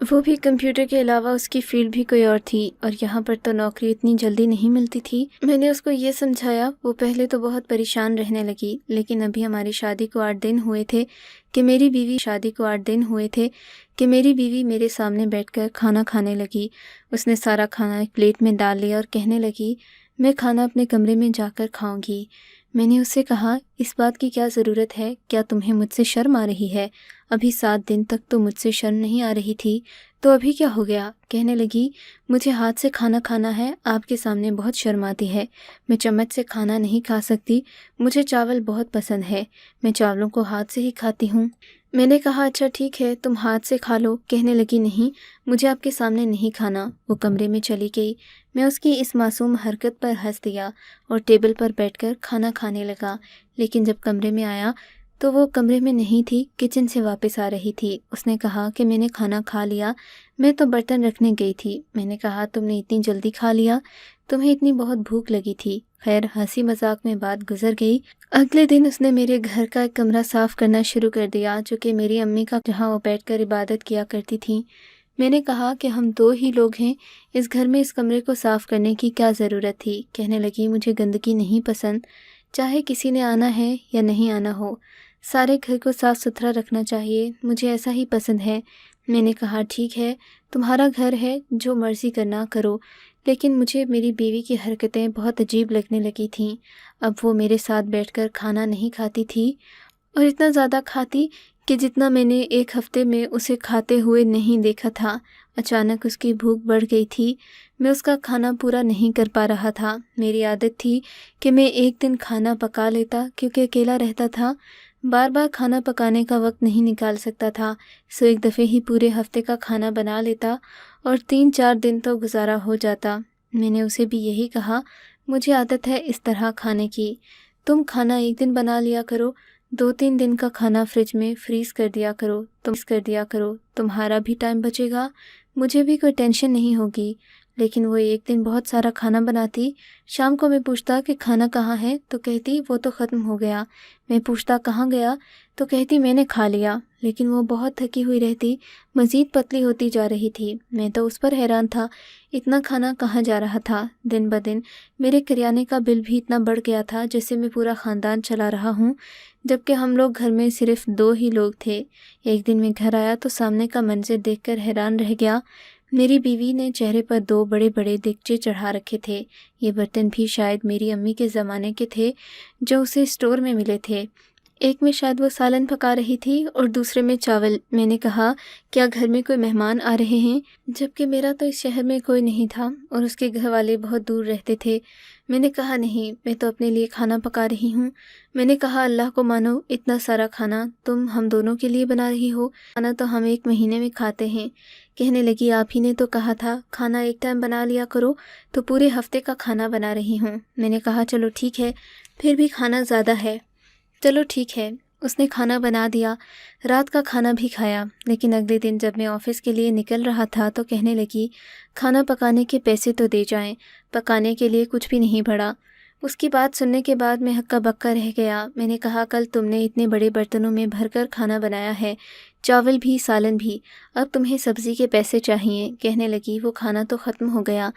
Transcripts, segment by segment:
وہ بھی کمپیوٹر کے علاوہ اس کی فیلڈ بھی کوئی اور تھی، اور یہاں پر تو نوکری اتنی جلدی نہیں ملتی تھی۔ میں نے اس کو یہ سمجھایا، وہ پہلے تو بہت پریشان رہنے لگی، لیکن ابھی ہماری شادی کو 8 دن ہوئے تھے کہ میری بیوی میرے سامنے بیٹھ کر کھانا کھانے لگی۔ اس نے سارا کھانا ایک پلیٹ میں ڈال لیا اور کہنے لگی، میں کھانا اپنے کمرے میں جا کر کھاؤں گی۔ میں نے اس سے کہا، اس بات کی کیا ضرورت ہے؟ کیا تمہیں مجھ سے شرم آ رہی ہے؟ ابھی 7 دن تک تو مجھ سے شرم نہیں آ رہی تھی، تو ابھی کیا ہو گیا؟ کہنے لگی، مجھے ہاتھ سے کھانا کھانا ہے، آپ کے سامنے بہت شرم آتی ہے، میں چمچ سے کھانا نہیں کھا سکتی، مجھے چاول بہت پسند ہے، میں چاولوں کو ہاتھ سے ہی کھاتی ہوں۔ میں نے کہا، اچھا ٹھیک ہے، تم ہاتھ سے کھا لو۔ کہنے لگی، نہیں، مجھے آپ کے سامنے نہیں کھانا۔ وہ کمرے میں چلی گئی۔ میں اس کی اس معصوم حرکت پر ہنس دیا اور ٹیبل پر بیٹھ کر کھانا کھانے لگا، لیکن جب کمرے میں آیا تو وہ کمرے میں نہیں تھی، کچن سے واپس آ رہی تھی۔ اس نے کہا کہ میں نے کھانا کھا لیا، میں تو برتن رکھنے گئی تھی۔ میں نے کہا، تم نے اتنی جلدی کھا لیا؟ تمہیں اتنی بہت بھوک لگی تھی۔ خیر، ہنسی مذاق میں بات گزر گئی۔ اگلے دن اس نے میرے گھر کا ایک کمرہ صاف کرنا شروع کر دیا، جو کہ میری امی کا، جہاں وہ بیٹھ کر عبادت کیا کرتی تھیں۔ میں نے کہا کہ ہم 2 ہی لوگ ہیں، اس گھر میں اس کمرے کو صاف کرنے کی کیا ضرورت تھی؟ کہنے لگی، مجھے گندگی نہیں پسند، چاہے کسی نے آنا ہے یا نہیں آنا ہو، سارے گھر کو صاف ستھرا رکھنا چاہیے، مجھے ایسا ہی پسند ہے۔ میں نے کہا، ٹھیک ہے، تمہارا گھر ہے، جو مرضی کرنا کرو، لیکن مجھے میری بیوی کی حرکتیں بہت عجیب لگنے لگی تھیں۔ اب وہ میرے ساتھ بیٹھ کر کھانا نہیں کھاتی تھی، اور اتنا زیادہ کھاتی کہ جتنا میں نے ایک ہفتے میں اسے کھاتے ہوئے نہیں دیکھا تھا۔ اچانک اس کی بھوک بڑھ گئی تھی، میں اس کا کھانا پورا نہیں کر پا رہا تھا۔ میری عادت تھی کہ میں ایک دن کھانا پکا لیتا، کیونکہ اکیلا رہتا تھا، بار بار کھانا پکانے کا وقت نہیں نکال سکتا تھا، سو ایک دفعے ہی پورے ہفتے کا کھانا بنا لیتا اور 3-4 دن تو گزارا ہو جاتا۔ میں نے اسے بھی یہی کہا، مجھے عادت ہے اس طرح کھانے کی، تم کھانا ایک دن بنا لیا کرو، 2-3 دن کا کھانا فریج میں فریز کر دیا کرو، تمہارا بھی ٹائم بچے گا، مجھے بھی کوئی ٹینشن نہیں ہوگی۔ لیکن وہ ایک دن بہت سارا کھانا بناتی، شام کو میں پوچھتا کہ کھانا کہاں ہے تو کہتی وہ تو ختم ہو گیا، میں پوچھتا کہاں گیا تو کہتی میں نے کھا لیا، لیکن وہ بہت تھکی ہوئی رہتی، مزید پتلی ہوتی جا رہی تھی۔ میں تو اس پر حیران تھا، اتنا کھانا کہاں جا رہا تھا؟ دن بدن میرے کریانے کا بل بھی اتنا بڑھ گیا تھا جیسے میں پورا خاندان چلا رہا ہوں، جبکہ ہم لوگ گھر میں صرف 2 ہی لوگ تھے۔ ایک دن میں گھر آیا تو سامنے کا منظر دیکھ کر حیران رہ گیا۔ میری بیوی نے چہرے پر 2 بڑے بڑے دیگچے چڑھا رکھے تھے۔ یہ برتن بھی شاید میری امی کے زمانے کے تھے، جو اسے اسٹور میں ملے تھے۔ ایک میں شاید وہ سالن پکا رہی تھی اور دوسرے میں چاول۔ میں نے کہا، کیا گھر میں کوئی مہمان آ رہے ہیں؟ جبکہ میرا تو اس شہر میں کوئی نہیں تھا اور اس کے گھر والے بہت دور رہتے تھے۔ میں نے کہا، نہیں، میں تو اپنے لیے کھانا پکا رہی ہوں۔ میں نے کہا، اللہ کو مانو، اتنا سارا کھانا تم ہم دونوں کے لیے بنا رہی ہو؟ کھانا تو ہم 1 مہینے میں کھاتے ہیں۔ کہنے لگی، آپ ہی نے تو کہا تھا کھانا ایک ٹائم بنا لیا کرو، تو پورے ہفتے کا کھانا بنا رہی ہوں۔ میں نے کہا، چلو ٹھیک ہے، پھر بھی کھانا زیادہ ہے، چلو ٹھیک ہے۔ اس نے کھانا بنا دیا، رات کا کھانا بھی کھایا، لیکن اگلے دن جب میں آفس کے لیے نکل رہا تھا تو کہنے لگی، کھانا پکانے کے پیسے تو دے جائیں، پکانے کے لیے کچھ بھی نہیں پڑا۔ اس کی بات سننے کے بعد میں ہکا بکا رہ گیا۔ میں نے کہا، کل تم نے اتنے بڑے برتنوں میں بھر کر کھانا بنایا ہے، چاول بھی، سالن بھی، اب تمہیں سبزی کے پیسے چاہیے۔ کہنے لگی، وہ کھانا تو ختم ہو گیا۔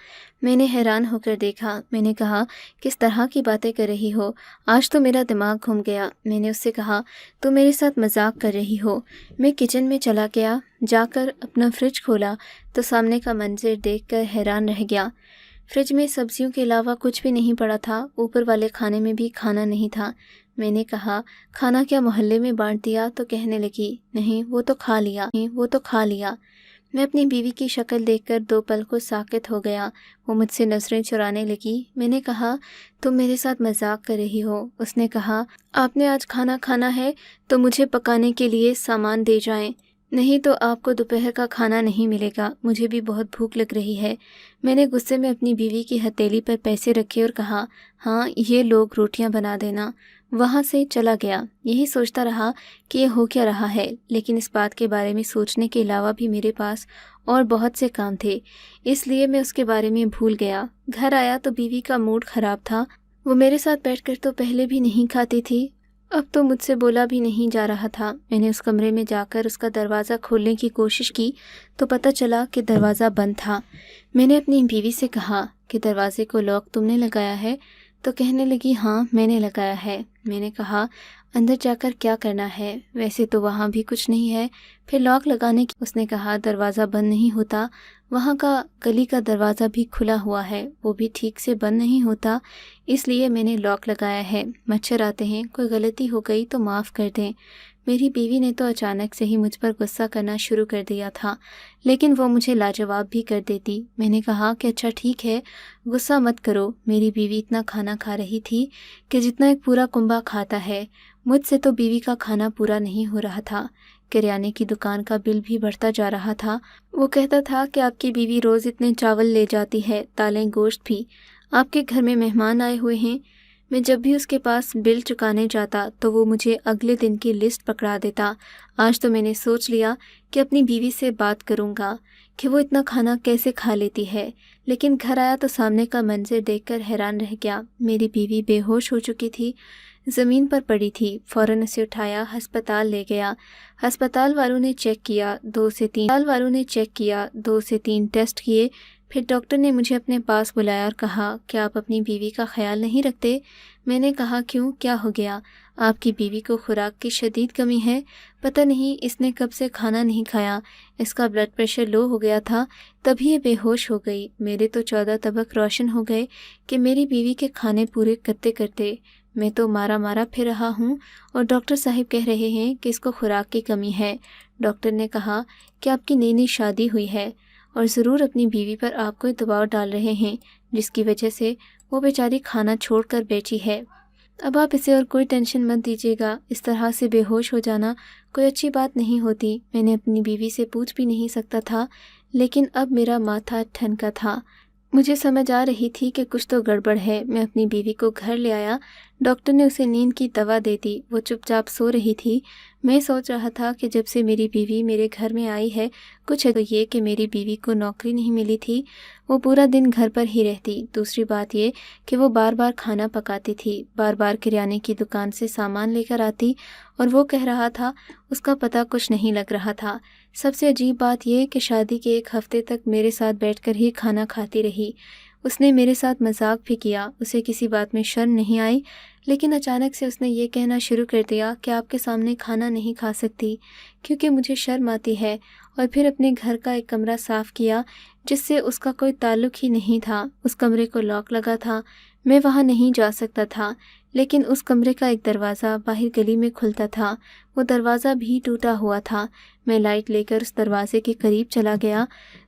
میں نے حیران ہو کر دیکھا۔ میں نے کہا، کس طرح کی باتیں کر رہی ہو؟ آج تو میرا دماغ گھوم گیا۔ میں نے اس سے کہا، تم میرے ساتھ مذاق کر رہی ہو؟ میں کچن میں چلا گیا، جا کر اپنا فریج کھولا تو سامنے کا منظر دیکھ کر حیران رہ گیا۔ فریج میں سبزیوں کے علاوہ کچھ بھی نہیں پڑا تھا، اوپر والے کھانے میں بھی کھانا نہیں تھا۔ میں نے کہا، کھانا کیا محلے میں بانٹ دیا؟ تو کہنے لگی، نہیں، وہ تو کھا لیا۔ میں اپنی بیوی کی شکل دیکھ کر 2 پل کو ساکت ہو گیا۔ وہ مجھ سے نظریں چرانے لگی۔ میں نے کہا، تم میرے ساتھ مذاق کر رہی ہو؟ اس نے کہا، آپ نے آج کھانا کھانا ہے تو مجھے پکانے کے لیے سامان دے جائیں، نہیں تو آپ کو دوپہر کا کھانا نہیں ملے گا، مجھے بھی بہت بھوک لگ رہی ہے۔ میں نے غصے میں اپنی بیوی کی ہتھیلی پر پیسے رکھے اور کہا، ہاں، یہ لوگ روٹیاں بنا دینا۔ وہاں سے چلا گیا۔ یہی سوچتا رہا کہ یہ ہو کیا رہا ہے، لیکن اس بات کے بارے میں سوچنے کے علاوہ بھی میرے پاس اور بہت سے کام تھے، اس لیے میں اس کے بارے میں بھول گیا۔ گھر آیا تو بیوی کا موڈ خراب تھا۔ وہ میرے ساتھ بیٹھ کر تو پہلے بھی نہیں کھاتی تھی، اب تو مجھ سے بولا بھی نہیں جا رہا تھا۔ میں نے اس کمرے میں جا کر اس کا دروازہ کھولنے کی کوشش کی تو پتہ چلا کہ دروازہ بند تھا۔ میں نے اپنی بیوی سے کہا کہ دروازے کو لاک تم نے لگایا ہے؟ تو کہنے لگی ہاں میں نے لگایا ہے۔ میں نے کہا اندر جا کر کیا کرنا ہے؟ ویسے تو وہاں بھی کچھ نہیں ہے، پھر لاک لگانے کی۔ اس نے کہا دروازہ بند نہیں ہوتا، وہاں کا گلی کا دروازہ بھی کھلا ہوا ہے، وہ بھی ٹھیک سے بند نہیں ہوتا، اس لیے میں نے لاک لگایا ہے۔ مچھر آتے ہیں، کوئی غلطی ہو گئی تو معاف کر دیں۔ میری بیوی نے تو اچانک سے ہی مجھ پر غصہ کرنا شروع کر دیا تھا، لیکن وہ مجھے لاجواب بھی کر دیتی۔ میں نے کہا کہ اچھا ٹھیک ہے، غصہ مت کرو۔ میری بیوی اتنا کھانا کھا رہی تھی کہ جتنا ایک پورا کنبہ کھاتا ہے۔ مجھ سے تو بیوی کا کھانا پورا نہیں ہو رہا تھا۔ کریانے کی دکان کا بل بھی بڑھتا جا رہا تھا۔ وہ کہتا تھا کہ آپ کی بیوی روز اتنے چاول لے جاتی ہے، دالیں گوشت بھی۔ آپ کے گھر میں مہمان آئے ہوئے ہیں۔ میں جب بھی اس کے پاس بل چکانے جاتا تو وہ مجھے اگلے دن کی لسٹ پکڑا دیتا۔ آج تو میں نے سوچ لیا کہ اپنی بیوی سے بات کروں گا کہ وہ اتنا کھانا کیسے کھا لیتی ہے، لیکن گھر آیا تو سامنے کا منظر دیکھ کر حیران رہ گیا۔ میری بیوی بے ہوش ہو چکی تھی، زمین پر پڑی تھی۔ فوراً اسے اٹھایا، ہسپتال لے گیا۔ ہسپتال والوں نے چیک کیا، 2 سے 3 ٹیسٹ کیے۔ پھر ڈاکٹر نے مجھے اپنے پاس بلایا اور کہا کہ آپ اپنی بیوی کا خیال نہیں رکھتے؟ میں نے کہا کیوں، کیا ہو گیا؟ آپ کی بیوی کو خوراک کی شدید کمی ہے، پتہ نہیں اس نے کب سے کھانا نہیں کھایا، اس کا بلڈ پریشر لو ہو گیا تھا تبھی یہ بے ہوش ہو گئی۔ میرے تو 14 طبق روشن ہو گئے کہ میری بیوی کے کھانے پورے کرتے کرتے۔ میں تو مارا پھر رہا ہوں اور ڈاکٹر صاحب کہہ رہے ہیں کہ اس کو خوراک کی کمی ہے۔ ڈاکٹر نے کہا کہ آپ کی نئی شادی ہوئی ہے اور ضرور اپنی بیوی پر آپ کوئی دباؤ ڈال رہے ہیں، جس کی وجہ سے وہ بیچاری کھانا چھوڑ کر بیٹھی ہے۔ اب آپ اسے اور کوئی ٹینشن مت دیجیے گا، اس طرح سے بے ہوش ہو جانا کوئی اچھی بات نہیں ہوتی۔ میں نے اپنی بیوی سے پوچھ بھی نہیں سکتا تھا، لیکن اب میرا ماتھا ٹھنکا تھا۔ مجھے سمجھ آ رہی تھی کہ کچھ تو گڑبڑ ہے۔ میں اپنی بیوی کو گھر لے آیا، ڈاکٹر نے اسے نیند کی دوا دے دی، وہ چپ چاپ سو رہی تھی۔ میں سوچ رہا تھا کہ جب سے میری بیوی میرے گھر میں آئی ہے، کچھ تو یہ کہ میری بیوی کو نوکری نہیں ملی تھی، وہ پورا دن گھر پر ہی رہتی۔ دوسری بات یہ کہ وہ بار بار کھانا پکاتی تھی، بار بار کریانے کی دکان سے سامان لے کر آتی، اور وہ کہہ رہا تھا اس کا پتہ کچھ نہیں لگ رہا تھا۔ سب سے عجیب بات یہ کہ شادی کے 1 ہفتے تک میرے ساتھ بیٹھ کر ہی کھانا کھاتی رہی۔ اس نے میرے ساتھ مذاق بھی کیا، اسے کسی بات میں شرم نہیں آئی، لیکن اچانک سے اس نے یہ کہنا شروع کر دیا کہ آپ کے سامنے کھانا نہیں کھا سکتی کیونکہ مجھے شرم آتی ہے، اور پھر اپنے گھر کا ایک کمرہ صاف کیا جس سے اس کا کوئی تعلق ہی نہیں تھا۔ اس کمرے کو لاک لگا تھا، میں وہاں نہیں جا سکتا تھا، لیکن اس کمرے کا ایک دروازہ باہر گلی میں کھلتا تھا، وہ دروازہ بھی ٹوٹا ہوا تھا۔ میں لائٹ لے کر اس دروازے کے قریب چلا گیا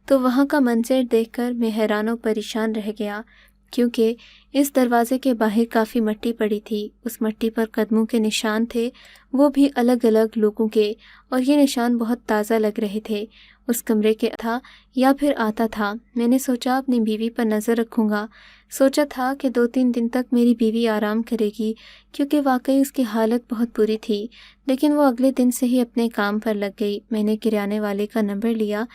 تو وہاں کا منظر دیکھ کر میں حیران و پریشان رہ گیا، کیونکہ اس دروازے کے باہر کافی مٹی پڑی تھی۔ اس مٹی پر قدموں کے نشان تھے، وہ بھی الگ الگ لوگوں کے، اور یہ نشان بہت تازہ لگ رہے تھے۔ اس کمرے کے تھا یا پھر آتا تھا۔ میں نے سوچا اپنی بیوی پر نظر رکھوں گا، سوچا تھا کہ 2-3 دن تک میری بیوی آرام کرے گی، کیونکہ واقعی اس کی حالت بہت بری تھی، لیکن وہ اگلے دن سے ہی اپنے کام پر لگ گئی۔ میں نے کریانے والے کا نمبر لیا،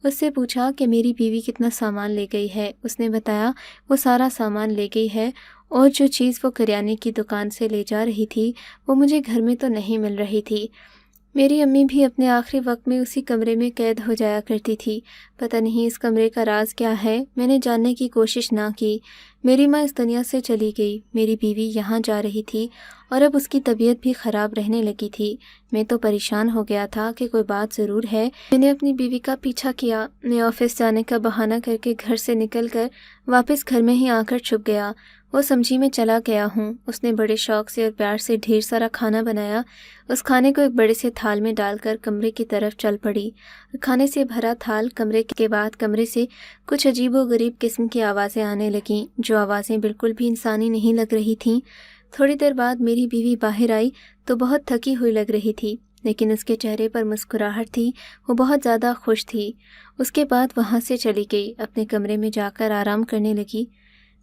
اس سے پوچھا کہ میری بیوی کتنا سامان لے گئی ہے۔ اس نے بتایا وہ سارا سامان لے گئی ہے، اور جو چیز وہ کریانے کی دکان سے لے جا رہی تھی وہ مجھے گھر میں تو نہیں مل رہی تھی۔ میری امی بھی اپنے آخری وقت میں اسی کمرے میں قید ہو جایا کرتی تھی۔ پتہ نہیں اس کمرے کا راز کیا ہے، میں نے جاننے کی کوشش نہ کی۔ میری ماں اس دنیا سے چلی گئی، میری بیوی یہاں جا رہی تھی، اور اب اس کی طبیعت بھی خراب رہنے لگی تھی۔ میں تو پریشان ہو گیا تھا کہ کوئی بات ضرور ہے۔ میں نے اپنی بیوی کا پیچھا کیا، میں آفس جانے کا بہانہ کر کے گھر سے نکل کر واپس گھر میں ہی آ کر چھپ گیا۔ وہ سمجھی میں چلا گیا ہوں۔ اس نے بڑے شوق سے اور پیار سے ڈھیر سارا کھانا بنایا۔ اس کھانے کو ایک بڑے سے تھال میں ڈال کر کمرے کی طرف چل پڑی۔ کھانے سے بھرا تھال کمرے کے بعد کمرے سے کچھ عجیب و غریب قسم کی آوازیں آنے لگیں، جو آوازیں بالکل بھی انسانی نہیں لگ رہی تھیں۔ تھوڑی دیر بعد میری بیوی باہر آئی تو بہت تھکی ہوئی لگ رہی تھی، لیکن اس کے چہرے پر مسکراہٹ تھی، وہ بہت زیادہ خوش تھی۔ اس کے بعد وہاں سے چلی گئی، اپنے کمرے میں جا کر آرام کرنے لگی۔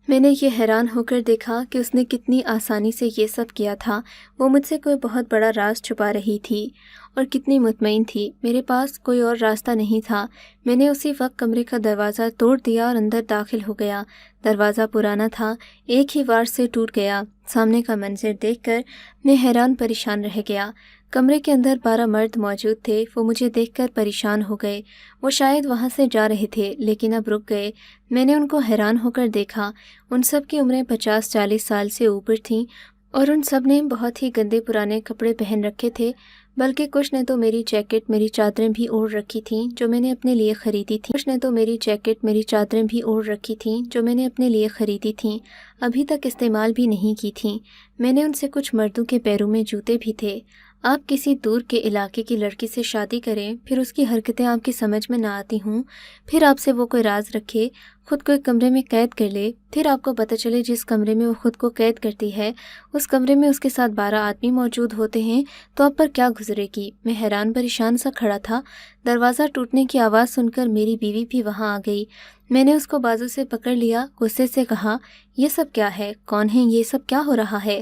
میں نے یہ حیران ہو کر دیکھا کہ اس نے کتنی آسانی سے یہ سب کیا تھا۔ وہ مجھ سے کوئی بہت بڑا راز چھپا رہی تھی اور کتنی مطمئن تھی۔ میرے پاس کوئی اور راستہ نہیں تھا۔ میں نے اسی وقت کمرے کا دروازہ توڑ دیا اور اندر داخل ہو گیا۔ دروازہ پرانا تھا، ایک ہی وار سے ٹوٹ گیا۔ سامنے کا منظر دیکھ کر میں حیران پریشان رہ گیا۔ کمرے کے اندر 12 مرد موجود تھے۔ وہ مجھے دیکھ کر پریشان ہو گئے۔ وہ شاید وہاں سے جا رہے تھے لیکن اب رک گئے۔ میں نے ان کو حیران ہو کر دیکھا۔ ان سب کی عمریں 50-40 سال سے اوپر تھیں اور ان سب نے بہت ہی گندے پرانے کپڑے پہن رکھے تھے، بلکہ کچھ نے تو میری جیکٹ میری چادریں بھی اوڑھ رکھی تھیں جو میں نے اپنے لیے خریدی تھیں۔ ابھی تک استعمال بھی نہیں کی تھیں۔ میں نے ان سے کچھ مردوں کے پیروں میں جوتے بھی تھے۔ آپ کسی دور کے علاقے کی لڑکی سے شادی کریں، پھر اس کی حرکتیں آپ کی سمجھ میں نہ آتی ہوں، پھر آپ سے وہ کوئی راز رکھے، خود کو ایک کمرے میں قید کر لے، پھر آپ کو پتہ چلے جس کمرے میں وہ خود کو قید کرتی ہے اس کمرے میں اس کے ساتھ 12 آدمی موجود ہوتے ہیں، تو آپ پر کیا گزرے گی؟ میں حیران پریشان سا کھڑا تھا۔ دروازہ ٹوٹنے کی آواز سن کر میری بیوی بھی وہاں آ گئی۔ میں نے اس کو بازو سے پکڑ لیا، غصے سے کہا، یہ سب کیا ہے؟ کون ہے یہ سب؟ کیا ہو رہا ہے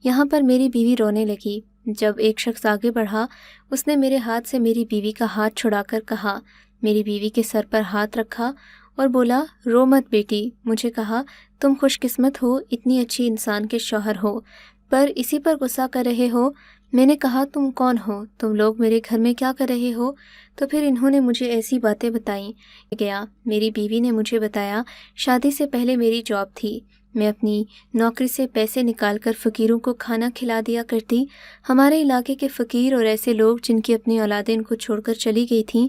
یہاں پر؟ میری بیوی رونے لگی۔ جب ایک شخص آگے بڑھا، اس نے میرے ہاتھ سے میری بیوی کا ہاتھ چھڑا کر کہا، میری بیوی کے سر پر ہاتھ رکھا اور بولا، رو مت بیٹی۔ مجھے کہا، تم خوش قسمت ہو، اتنی اچھی انسان کے شوہر ہو، پر اسی پر غصہ کر رہے ہو۔ میں نے کہا، تم کون ہو؟ تم لوگ میرے گھر میں کیا کر رہے ہو؟ تو پھر انہوں نے مجھے ایسی باتیں بتائیں گیا۔ میری بیوی نے مجھے بتایا، شادی سے پہلے میری جاب تھی، میں اپنی نوکری سے پیسے نکال کر فقیروں کو کھانا کھلا دیا کرتی۔ ہمارے علاقے کے فقیر اور ایسے لوگ جن کی اپنی اولادیں ان کو چھوڑ کر چلی گئی تھیں،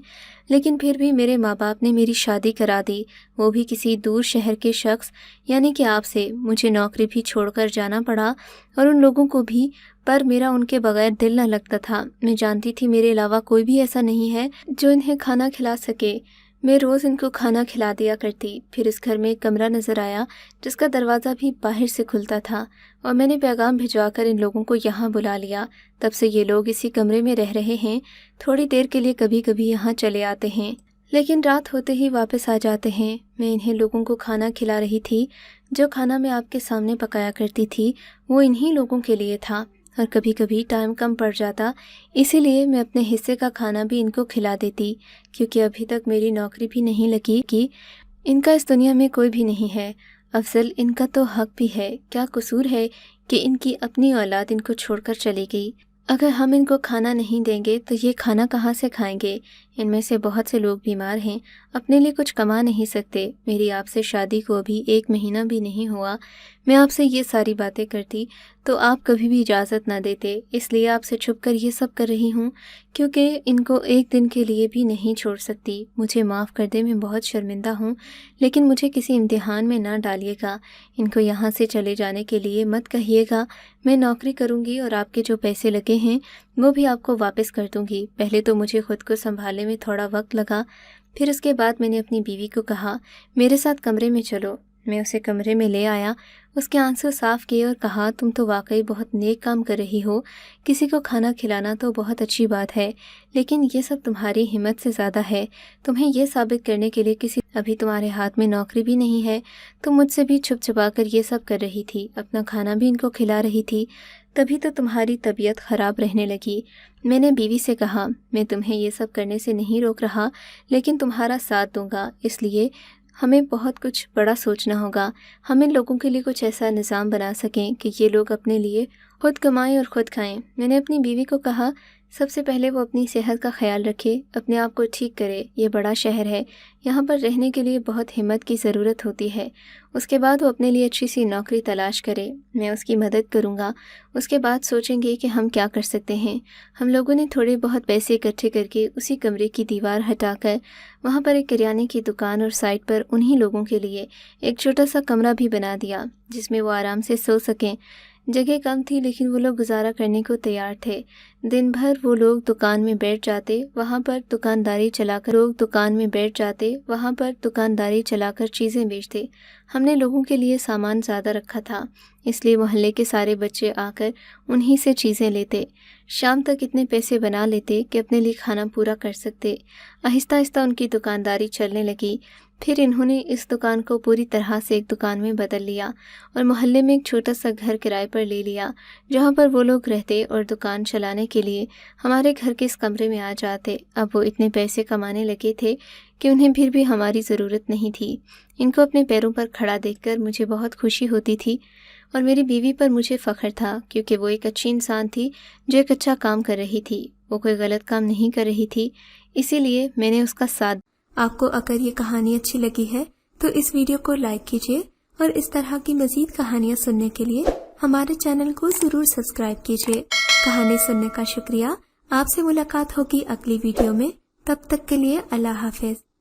لیکن پھر بھی میرے ماں باپ نے میری شادی کرا دی، وہ بھی کسی دور شہر کے شخص، یعنی کہ آپ سے۔ مجھے نوکری بھی چھوڑ کر جانا پڑا اور ان لوگوں کو بھی، پر میرا ان کے بغیر دل نہ لگتا تھا۔ میں جانتی تھی میرے علاوہ کوئی بھی ایسا نہیں ہے جو انہیں کھانا کھلا سکے۔ میں روز ان کو کھانا کھلا دیا کرتی۔ پھر اس گھر میں ایک کمرہ نظر آیا جس کا دروازہ بھی باہر سے کھلتا تھا اور میں نے پیغام بھجوا کر ان لوگوں کو یہاں بلا لیا۔ تب سے یہ لوگ اسی کمرے میں رہ رہے ہیں، تھوڑی دیر کے لیے کبھی کبھی یہاں چلے آتے ہیں لیکن رات ہوتے ہی واپس آ جاتے ہیں۔ میں انہیں لوگوں کو کھانا کھلا رہی تھی۔ جو کھانا میں آپ کے سامنے پکایا کرتی تھی وہ انہی لوگوں کے لیے تھا، اور کبھی کبھی ٹائم کم پڑ جاتا، اسی لیے میں اپنے حصے کا کھانا بھی ان کو کھلا دیتی، کیونکہ ابھی تک میری نوکری بھی نہیں لگی کہ ان کا اس دنیا میں کوئی بھی نہیں ہے۔ افضل، ان کا تو حق بھی ہے، کیا قصور ہے کہ ان کی اپنی اولاد ان کو چھوڑ کر چلی گئی؟ اگر ہم ان کو کھانا نہیں دیں گے تو یہ کھانا کہاں سے کھائیں گے؟ ان میں سے بہت سے لوگ بیمار ہیں، اپنے لیے کچھ کما نہیں سکتے۔ میری آپ سے شادی کو ابھی 1 مہینہ بھی نہیں ہوا، میں آپ سے یہ ساری باتیں کرتی تو آپ کبھی بھی اجازت نہ دیتے، اس لیے آپ سے چھپ کر یہ سب کر رہی ہوں، کیونکہ ان کو ایک دن کے لیے بھی نہیں چھوڑ سکتی۔ مجھے معاف کر دے، میں بہت شرمندہ ہوں، لیکن مجھے کسی امتحان میں نہ ڈالیے گا۔ ان کو یہاں سے چلے جانے کے لیے مت کہیے گا۔ میں نوکری کروں گی اور آپ کے جو پیسے لگے ہیں وہ بھی آپ کو واپس کر دوں گی۔ پہلے تو مجھے خود کو سنبھالنے میں تھوڑا وقت لگا، پھر اس کے بعد میں نے اپنی بیوی کو کہا، میرے ساتھ کمرے میں چلو۔ میں اسے کمرے میں لے آیا، اس کے آنسو صاف کیے اور کہا، تم تو واقعی بہت نیک کام کر رہی ہو، کسی کو کھانا کھلانا تو بہت اچھی بات ہے، لیکن یہ سب تمہاری ہمت سے زیادہ ہے۔ تمہیں یہ ثابت کرنے کے لیے ابھی تمہارے ہاتھ میں نوکری بھی نہیں ہے، تم مجھ سے بھی چھپ چھپا کر یہ سب کر رہی تھی، اپنا کھانا بھی ان کو کھلا رہی تھی، تبھی تو تمہاری طبیعت خراب رہنے لگی۔ میں نے بیوی سے کہا، میں تمہیں یہ سب کرنے سے نہیں روک رہا، لیکن تمہارا ساتھ دوں گا، اس لیے ہمیں بہت کچھ بڑا سوچنا ہوگا۔ ہم ان لوگوں کے لیے کچھ ایسا نظام بنا سکیں کہ یہ لوگ اپنے لیے خود کمائیں اور خود کھائیں۔ میں نے اپنی بیوی کو کہا، سب سے پہلے وہ اپنی صحت کا خیال رکھے، اپنے آپ کو ٹھیک کرے، یہ بڑا شہر ہے، یہاں پر رہنے کے لیے بہت ہمت کی ضرورت ہوتی ہے۔ اس کے بعد وہ اپنے لیے اچھی سی نوکری تلاش کرے، میں اس کی مدد کروں گا۔ اس کے بعد سوچیں گے کہ ہم کیا کر سکتے ہیں۔ ہم لوگوں نے تھوڑے بہت پیسے اکٹھے کر کے اسی کمرے کی دیوار ہٹا کر وہاں پر ایک کریانے کی دکان اور سائڈ پر انہی لوگوں کے لیے ایک چھوٹا سا کمرہ بھی بنا دیا جس میں وہ آرام سے سو سکیں۔ جگہ کم تھی لیکن وہ لوگ گزارا کرنے کو تیار تھے۔ دن بھر وہ لوگ دکان میں بیٹھ جاتے، وہاں پر دکانداری چلا کر چیزیں بیچتے۔ ہم نے لوگوں کے لیے سامان زیادہ رکھا تھا، اس لیے محلے کے سارے بچے آ کر انہی سے چیزیں لیتے۔ شام تک اتنے پیسے بنا لیتے کہ اپنے لیے کھانا پورا کر سکتے۔ آہستہ آہستہ ان کی دکانداری چلنے لگی۔ پھر انہوں نے اس دکان کو پوری طرح سے ایک دکان میں بدل لیا اور محلے میں ایک چھوٹا سا گھر کرائے پر لے لیا، جہاں پر وہ لوگ رہتے اور دکان چلانے کے لیے ہمارے گھر کے اس کمرے میں آ جاتے۔ اب وہ اتنے پیسے کمانے لگے تھے کہ انہیں پھر بھی ہماری ضرورت نہیں تھی۔ ان کو اپنے پیروں پر کھڑا دیکھ کر مجھے بہت خوشی ہوتی تھی اور میری بیوی پر مجھے فخر تھا، کیونکہ وہ ایک اچھی انسان تھی جو ایک اچھا کام کر رہی تھی۔ وہ کوئی غلط کام نہیں کر رہی تھی، اسی لیے میں نے اس کا ساتھ۔ آپ کو اگر یہ کہانی اچھی لگی ہے تو اس ویڈیو کو لائک کیجیے اور اس طرح کی مزید کہانیاں سننے کے لیے ہمارے چینل کو ضرور سبسکرائب کیجیے۔ کہانی سننے کا شکریہ۔ آپ سے ملاقات ہوگی اگلی ویڈیو میں، تب تک کے لیے اللہ حافظ۔